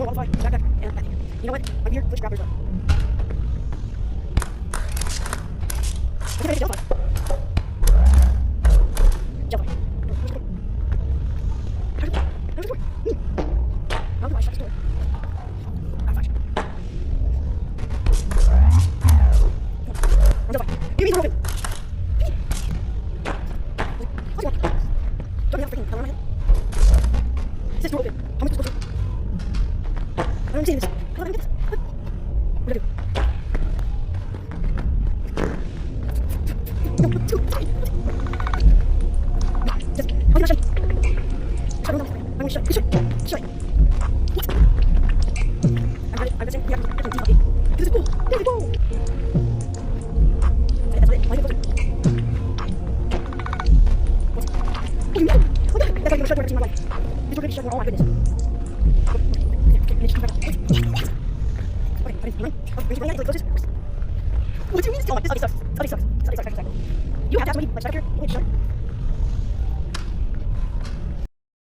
go on the fly, back, and back. You know what? I'm here, which grabbers up. I think I can jump fly. Jump fly. How do I shut this door? I'm fine. I'm jump fly. You mean you're open. What's going on? Don't you have a freaking camera on my head? Is this door open? How much is this door? I don't see this. How do I get this? What do I do? No, two, sorry. No, just, how did I shut it? Shut it down. I'm going to shut it. Shut it. What? I'm saying, yeah, I can do something. This is cool. This is cool. That's not it. Why is it closer? What? Oh, you know. Oh, God. That's why you're going to shut the door every single life. This door could be shut for all my goodness. What do you mean it's still like this? Study sucks. You have to have somebody like stuck here. You can't shut